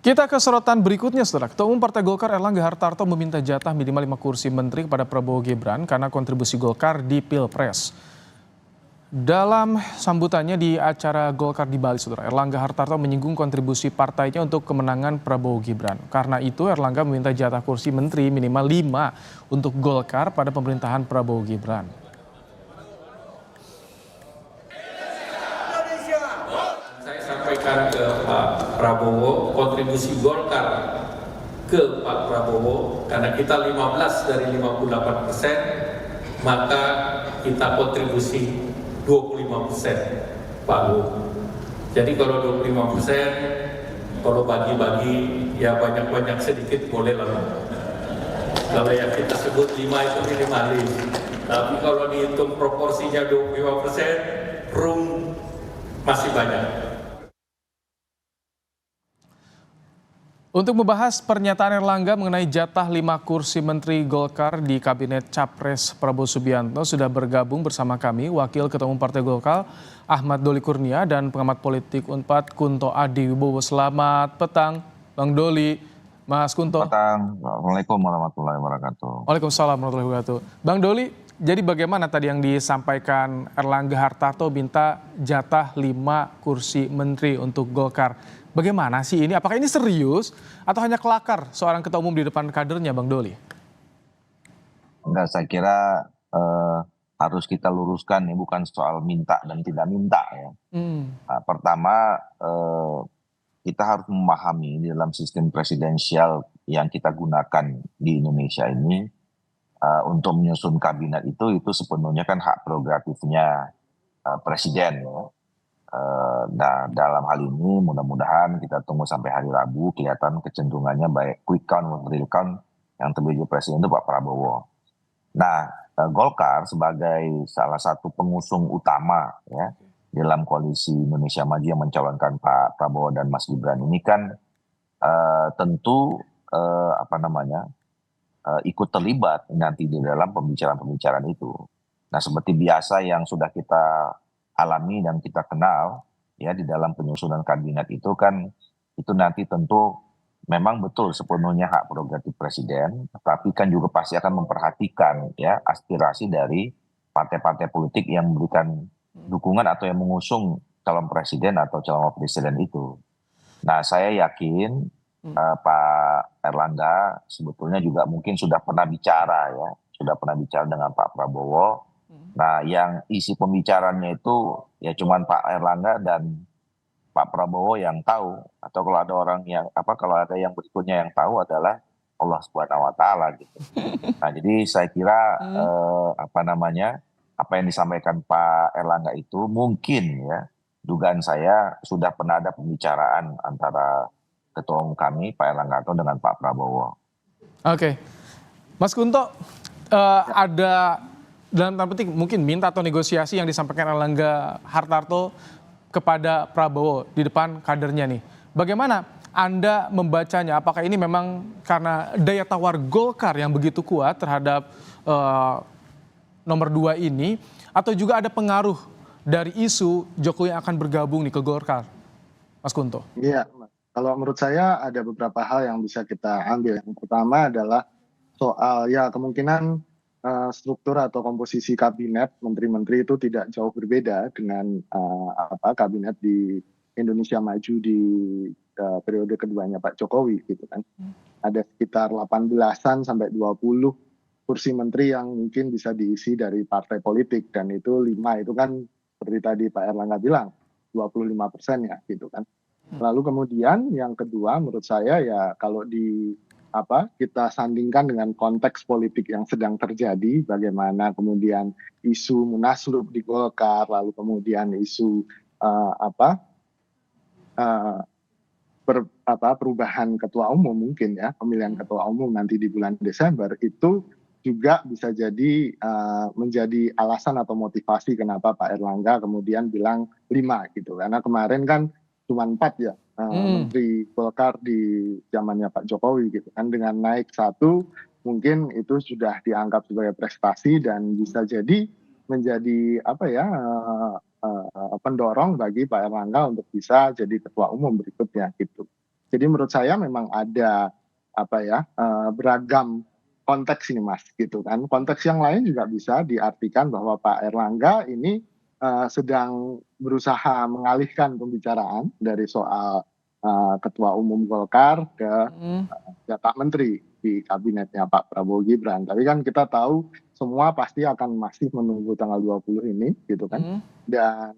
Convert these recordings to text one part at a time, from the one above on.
Kita ke sorotan berikutnya, Saudara. Ketua Umum Partai Golkar Erlangga Hartarto meminta jatah minimal 5 kursi menteri kepada Prabowo Gibran karena kontribusi Golkar di Pilpres. Dalam sambutannya di acara Golkar di Bali, Saudara, Erlangga Hartarto menyinggung kontribusi partainya untuk kemenangan Prabowo Gibran. Karena itu, Erlangga meminta jatah kursi menteri minimal 5 untuk Golkar pada pemerintahan Prabowo Gibran. Saya sampaikan ke Pak Prabowo, kontribusi Golkar ke Pak Prabowo, karena kita 15 dari 58%, maka kita kontribusi 25%, Pak Bu. Jadi kalau 25%, kalau bagi-bagi ya banyak-banyak sedikit boleh lah. Kalau yang kita sebut 5 itu minimalis. Tapi kalau dihitung proporsinya 25%, room masih banyak. Untuk membahas pernyataan Erlangga mengenai jatah 5 kursi menteri Golkar di Kabinet Capres Prabowo Subianto sudah bergabung bersama kami Wakil Ketua Umum Partai Golkar Ahmad Doli Kurnia dan pengamat politik Unpad Kunto Adi Wibowo. Selamat petang Bang Doli, Mas Kunto. Petang, Assalamualaikum warahmatullahi wabarakatuh. Waalaikumsalam warahmatullahi wabarakatuh. Bang Doli, jadi bagaimana tadi yang disampaikan Erlangga Hartarto minta jatah 5 kursi menteri untuk Golkar? Bagaimana sih ini? Apakah ini serius atau hanya kelakar seorang ketua umum di depan kadernya, Bang Doli? Enggak, saya kira harus kita luruskan, ini bukan soal minta dan tidak minta ya. Nah, pertama kita harus memahami di dalam sistem presidensial yang kita gunakan di Indonesia ini untuk menyusun kabinet itu sepenuhnya kan hak prerogatifnya presiden ya. Nah, dalam hal ini mudah-mudahan kita tunggu sampai hari Rabu kelihatan kecenderungannya baik quick count maupun real count yang terpilih presiden itu Pak Prabowo. Nah, Golkar sebagai salah satu pengusung utama ya dalam koalisi Indonesia Maju yang mencalonkan Pak Prabowo dan Mas Gibran ini kan tentu ikut terlibat nanti di dalam pembicaraan-pembicaraan itu. Nah, seperti biasa yang sudah kita alami dan kita kenal ya di dalam penyusunan kabinet itu kan itu nanti tentu memang betul sepenuhnya hak prerogatif presiden, tapi kan juga pasti akan memperhatikan ya aspirasi dari partai-partai politik yang memberikan dukungan atau yang mengusung calon presiden atau calon wakil presiden itu. Nah, saya yakin Pak Erlangga sebetulnya juga mungkin sudah pernah bicara dengan Pak Prabowo. Nah, yang isi pembicaranya itu ya cuman Pak Erlangga dan Pak Prabowo yang tahu, atau kalau ada orang yang kalau ada yang berikutnya yang tahu adalah Allah Subhanahu wa taala gitu. Nah, jadi saya kira apa yang disampaikan Pak Erlangga itu mungkin ya dugaan saya sudah pernah ada pembicaraan antara ketua umum kami Pak Erlangga dengan Pak Prabowo. Oke. Mas Kunto, ada dalam tanda petik mungkin minta atau negosiasi yang disampaikan Erlangga Hartarto kepada Prabowo di depan kadernya nih. Bagaimana Anda membacanya? Apakah ini memang karena daya tawar Golkar yang begitu kuat terhadap nomor 2 ini, atau juga ada pengaruh dari isu Jokowi yang akan bergabung nih ke Golkar, Mas Kunto? Iya, kalau menurut saya ada beberapa hal yang bisa kita ambil. Yang pertama adalah soal ya kemungkinan struktur atau komposisi kabinet menteri-menteri itu tidak jauh berbeda dengan kabinet di Indonesia Maju di periode keduanya Pak Jokowi gitu kan. Ada sekitar 18-an sampai 20 kursi menteri yang mungkin bisa diisi dari partai politik, dan itu 5 itu kan seperti tadi Pak Erlangga bilang 25% ya gitu kan. Lalu kemudian yang kedua menurut saya ya kalau kita sandingkan dengan konteks politik yang sedang terjadi, bagaimana kemudian isu munaslup di Golkar, lalu kemudian isu perubahan ketua umum mungkin ya, pemilihan ketua umum nanti di bulan Desember, itu juga bisa jadi menjadi alasan atau motivasi kenapa Pak Erlangga kemudian bilang 5 gitu. Karena kemarin kan cuma 4 ya menteri Golkar di zamannya Pak Jokowi gitu kan, dengan naik 1 mungkin itu sudah dianggap sebagai prestasi dan bisa jadi menjadi pendorong bagi Pak Erlangga untuk bisa jadi ketua umum berikutnya gitu. Jadi menurut saya memang ada beragam konteks ini Mas gitu kan. Konteks yang lain juga bisa diartikan bahwa Pak Erlangga ini sedang berusaha mengalihkan pembicaraan dari soal Ketua Umum Golkar ke jatah menteri di kabinetnya Pak Prabowo Gibran. Tapi kan kita tahu semua pasti akan masih menunggu tanggal 20 ini gitu kan. Dan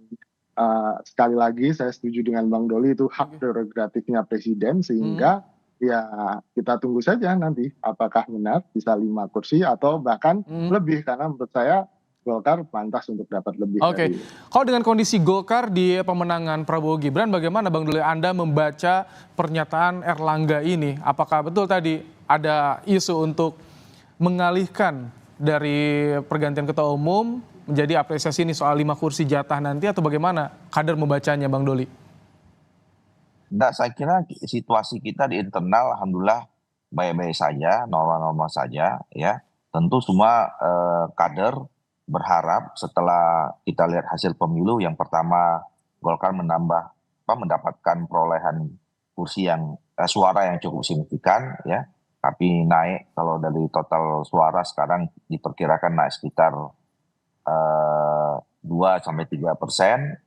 sekali lagi saya setuju dengan Bang Doli, itu hak prerogatifnya presiden, sehingga ya kita tunggu saja nanti apakah benar bisa 5 kursi atau bahkan lebih, karena menurut saya Golkar pantas untuk dapat lebih. Oke. Kalau dengan kondisi Golkar di pemenangan Prabowo Gibran, bagaimana Bang Doli Anda membaca pernyataan Erlangga ini? Apakah betul tadi ada isu untuk mengalihkan dari pergantian ketua umum menjadi apresiasi ini soal 5 kursi jatah nanti, atau bagaimana kader membacanya Bang Doli? Enggak, saya kira situasi kita di internal alhamdulillah baik-baik saja, normal-normal saja ya. Tentu semua kader berharap setelah kita lihat hasil pemilu, yang pertama Golkar mendapatkan perolehan kursi yang suara yang cukup signifikan ya. Tapi naik, kalau dari total suara sekarang diperkirakan naik sekitar 2-3%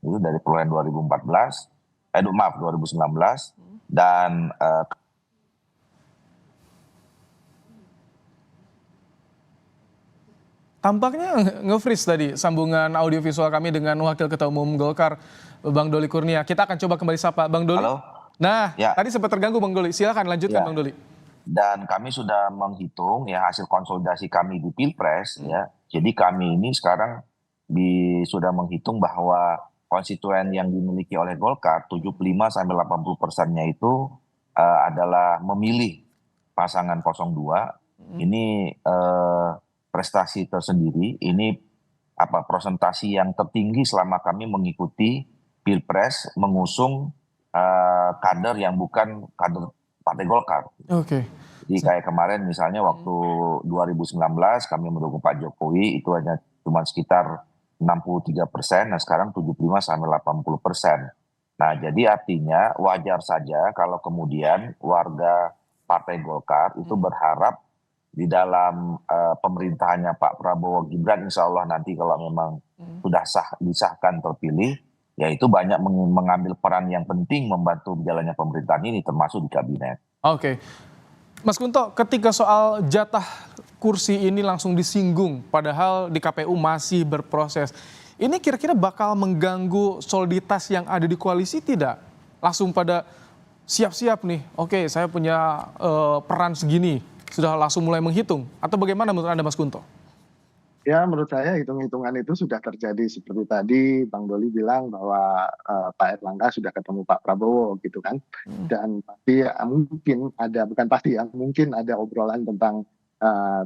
itu dari perolehan 2019, dan Tampaknya nge-freeze tadi sambungan audiovisual kami dengan Wakil Ketua Umum Golkar, Bang Doli Kurnia. Kita akan coba kembali sapa. Bang Doli. Halo? Nah, Ya. tadi sempat terganggu Bang Doli. Silakan lanjutkan Ya. Bang Doli. Dan kami sudah menghitung ya hasil konsolidasi kami di Pilpres ya. Jadi kami ini sekarang sudah menghitung bahwa konstituen yang dimiliki oleh Golkar 75-80%-nya itu adalah memilih pasangan 02. Ini prestasi tersendiri. Ini presentasi yang tertinggi selama kami mengikuti Pilpres mengusung kader yang bukan kader Partai Golkar. Oke. Jadi kayak kemarin misalnya waktu 2019 kami mendukung Pak Jokowi itu hanya cuma sekitar 63%, nah sekarang 75-80%. Nah jadi artinya wajar saja kalau kemudian warga Partai Golkar itu berharap di dalam pemerintahannya Pak Prabowo Gibran, insya Allah nanti kalau memang sudah disahkan terpilih, yaitu banyak mengambil peran yang penting membantu jalannya pemerintahan ini, termasuk di kabinet. Oke. Mas Kunto, ketika soal jatah kursi ini langsung disinggung, padahal di KPU masih berproses, ini kira-kira bakal mengganggu soliditas yang ada di koalisi tidak? Langsung pada siap-siap nih, oke saya punya peran segini, sudah langsung mulai menghitung? Atau bagaimana menurut Anda Mas Kunto? Ya menurut saya hitung-hitungan itu sudah terjadi, seperti tadi Bang Doli bilang bahwa Pak Erlangga sudah ketemu Pak Prabowo gitu kan. Dan pasti mungkin ada, bukan pasti ya, mungkin ada obrolan tentang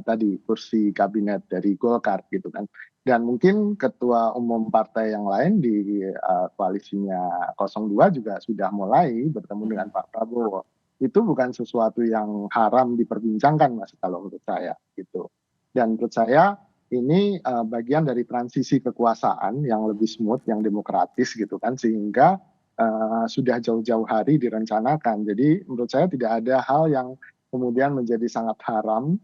tadi kursi kabinet dari Golkar gitu kan. Dan mungkin ketua umum partai yang lain di koalisinya 02 juga sudah mulai bertemu dengan Pak Prabowo. Itu bukan sesuatu yang haram diperbincangkan Mas, kalau menurut saya gitu. Dan menurut saya ini bagian dari transisi kekuasaan yang lebih smooth, yang demokratis gitu kan, sehingga sudah jauh-jauh hari direncanakan. Jadi menurut saya tidak ada hal yang kemudian menjadi sangat haram,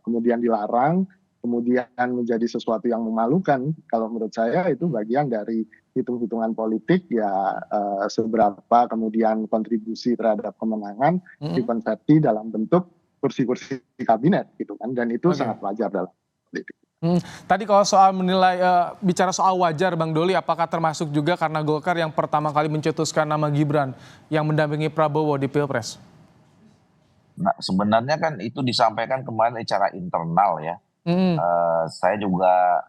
kemudian dilarang, kemudian menjadi sesuatu yang memalukan. Kalau menurut saya itu bagian dari hitung-hitungan politik ya, seberapa kemudian kontribusi terhadap kemenangan dikonversi dalam bentuk kursi-kursi kabinet gitu kan, dan itu sangat wajar dalam politik. Tadi kalau soal menilai, bicara soal wajar Bang Doli, apakah termasuk juga karena Golkar yang pertama kali mencetuskan nama Gibran yang mendampingi Prabowo di Pilpres? Nah sebenarnya kan itu disampaikan kemarin secara internal ya. Saya juga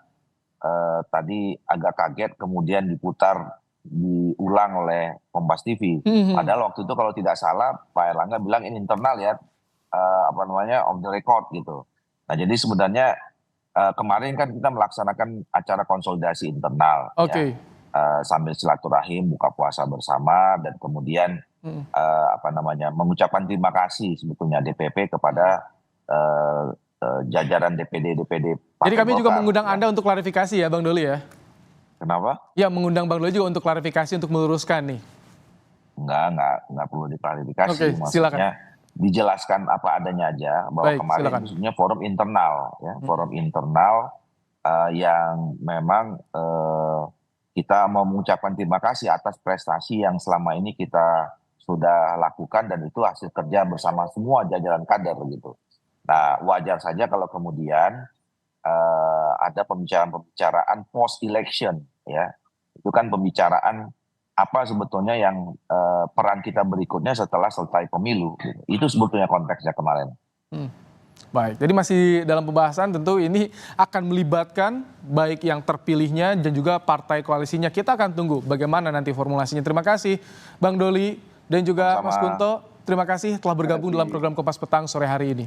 tadi agak kaget kemudian diulang oleh Kompas TV. Padahal waktu itu kalau tidak salah Pak Erlangga bilang ini internal ya, off the record gitu. Nah jadi sebenarnya kemarin kan kita melaksanakan acara konsolidasi internal, Oke. ya, sambil silaturahim, buka puasa bersama, dan kemudian mengucapkan terima kasih sebetulnya DPP kepada jajaran DPD Partai Jadi kami juga Golkar, mengundang ya. Anda untuk klarifikasi ya Bang Doli ya? Kenapa? Ya, mengundang Bang Doli juga untuk klarifikasi, untuk meluruskan nih. Nggak perlu diklarifikasi. Oke, silakan. Maksudnya dijelaskan apa adanya aja bahwa Baik, kemarin silakan. maksudnya forum internal, ya, forum internal yang memang kita mau mengucapkan terima kasih atas prestasi yang selama ini kita sudah lakukan dan itu hasil kerja bersama semua jajaran kader gitu. Nah, wajar saja kalau kemudian ada pembicaraan post election, ya. Itu kan pembicaraan apa sebetulnya yang peran kita berikutnya setelah selesai pemilu. Gitu. Itu sebetulnya konteksnya kemarin. Baik, jadi masih dalam pembahasan, tentu ini akan melibatkan baik yang terpilihnya dan juga partai koalisinya. Kita akan tunggu bagaimana nanti formulasinya. Terima kasih Bang Doli dan juga Sama-sama. Mas Kunto. Terima kasih telah bergabung dalam program Kompas Petang sore hari ini.